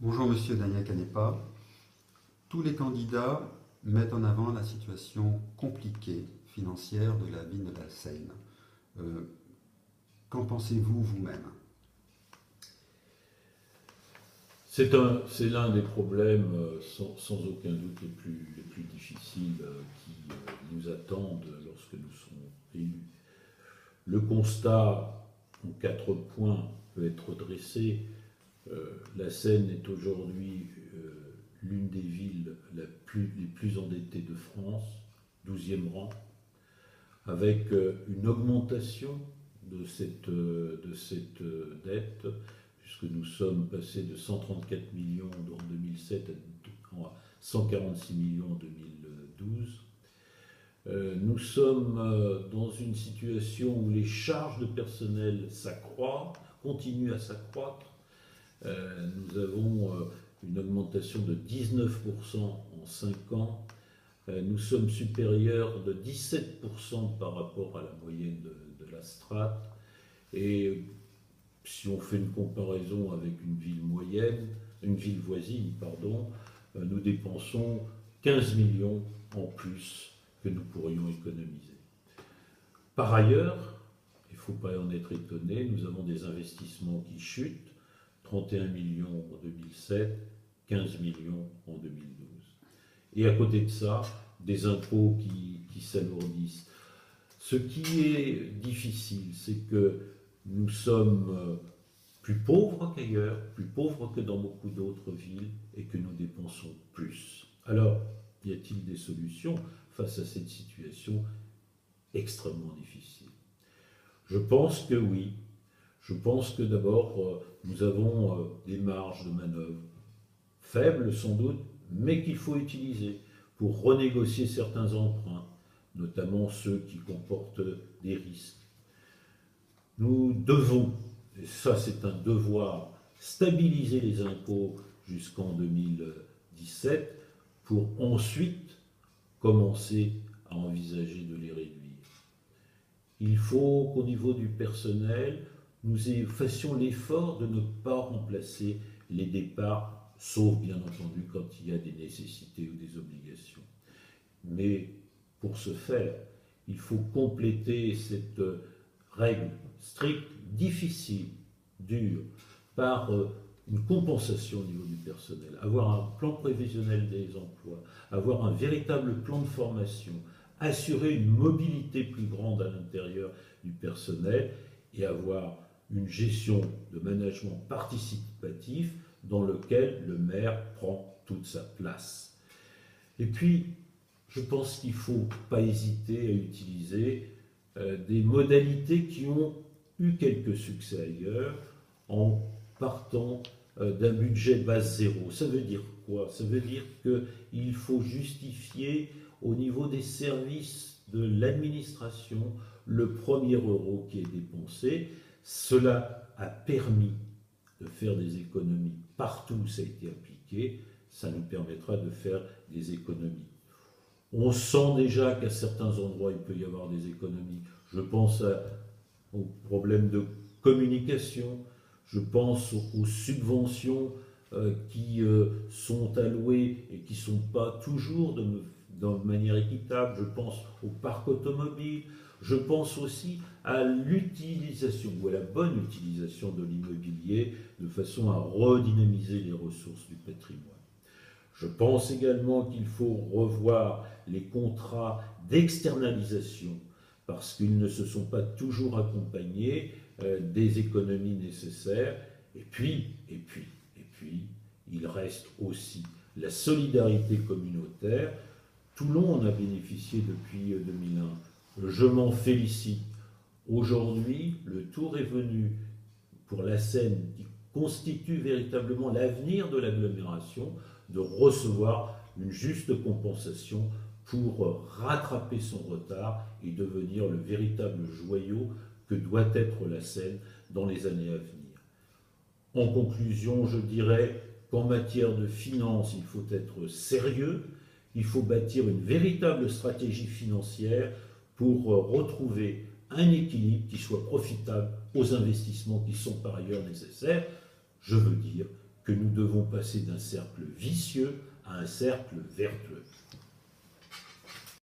Bonjour Monsieur Daniel Canepa. Tous les candidats mettent en avant la situation compliquée financière de la ville de la Seine. Euh, Qu'en pensez-vous vous-même? C'est l'un des problèmes, sans aucun doute, les plus difficiles qui nous attendent lorsque nous serons élus. Le constat, en 4 points, peut être dressé. La Seine est aujourd'hui l'une des villes les plus endettées de France, 12e rang, avec une augmentation de cette dette, puisque nous sommes passés de 134 millions en 2007 à 146 millions en 2012. Nous sommes dans une situation où les charges de personnel continuent à s'accroître. Nous avons une augmentation de 19% en 5 ans. Nous sommes supérieurs de 17% par rapport à la moyenne de la strate. Et si on fait une comparaison avec une ville voisine, nous dépensons 15 millions en plus que nous pourrions économiser. Par ailleurs, il ne faut pas en être étonné, nous avons des investissements qui chutent, 31 millions en 2007, 15 millions en 2012. Et à côté de ça, des impôts qui s'alourdissent. Ce qui est difficile, c'est que nous sommes plus pauvres qu'ailleurs, plus pauvres que dans beaucoup d'autres villes, et que nous dépensons plus. Alors, y a-t-il des solutions face à cette situation extrêmement difficile? Je pense que oui. Je pense que d'abord, nous avons des marges de manœuvre faibles sans doute, mais qu'il faut utiliser pour renégocier certains emprunts, notamment ceux qui comportent des risques. Nous devons, et ça c'est un devoir, stabiliser les impôts jusqu'en 2017 pour ensuite commencer à envisager de les réduire. Il faut qu'au niveau du personnel, nous fassions l'effort de ne pas remplacer les départs, sauf bien entendu quand il y a des nécessités ou des obligations. Mais pour ce faire, il faut compléter cette règle stricte, difficile, dure, par une compensation au niveau du personnel, avoir un plan prévisionnel des emplois, avoir un véritable plan de formation, assurer une mobilité plus grande à l'intérieur du personnel et avoir une gestion de management participatif dans lequel le maire prend toute sa place. Et puis, je pense qu'il ne faut pas hésiter à utiliser des modalités qui ont eu quelques succès ailleurs en partant d'un budget base zéro. Ça veut dire quoi? Ça veut dire qu'il faut justifier au niveau des services de l'administration le premier euro qui est dépensé. Cela a permis de faire des économies partout où ça a été appliqué. Ça nous permettra de faire des économies. On sent déjà qu'à certains endroits, il peut y avoir des économies. Je pense aux problèmes de communication, je pense aux subventions qui sont allouées et qui ne sont pas toujours de manière équitable. Je pense au parc automobile, je pense aussi à l'utilisation ou à la bonne utilisation de l'immobilier de façon à redynamiser les ressources du patrimoine. Je pense également qu'il faut revoir les contrats d'externalisation parce qu'ils ne se sont pas toujours accompagnés des économies nécessaires. Et puis, il reste aussi la solidarité communautaire. Toulon en a bénéficié depuis 2001. Je m'en félicite. Aujourd'hui, le tour est venu pour la Seine, qui constitue véritablement l'avenir de l'agglomération, de recevoir une juste compensation pour rattraper son retard et devenir le véritable joyau que doit être la Seine dans les années à venir. En conclusion, je dirais qu'en matière de finances, il faut être sérieux, il faut bâtir une véritable stratégie financière pour retrouver un équilibre qui soit profitable aux investissements qui sont par ailleurs nécessaires. Je veux dire que nous devons passer d'un cercle vicieux à un cercle vertueux.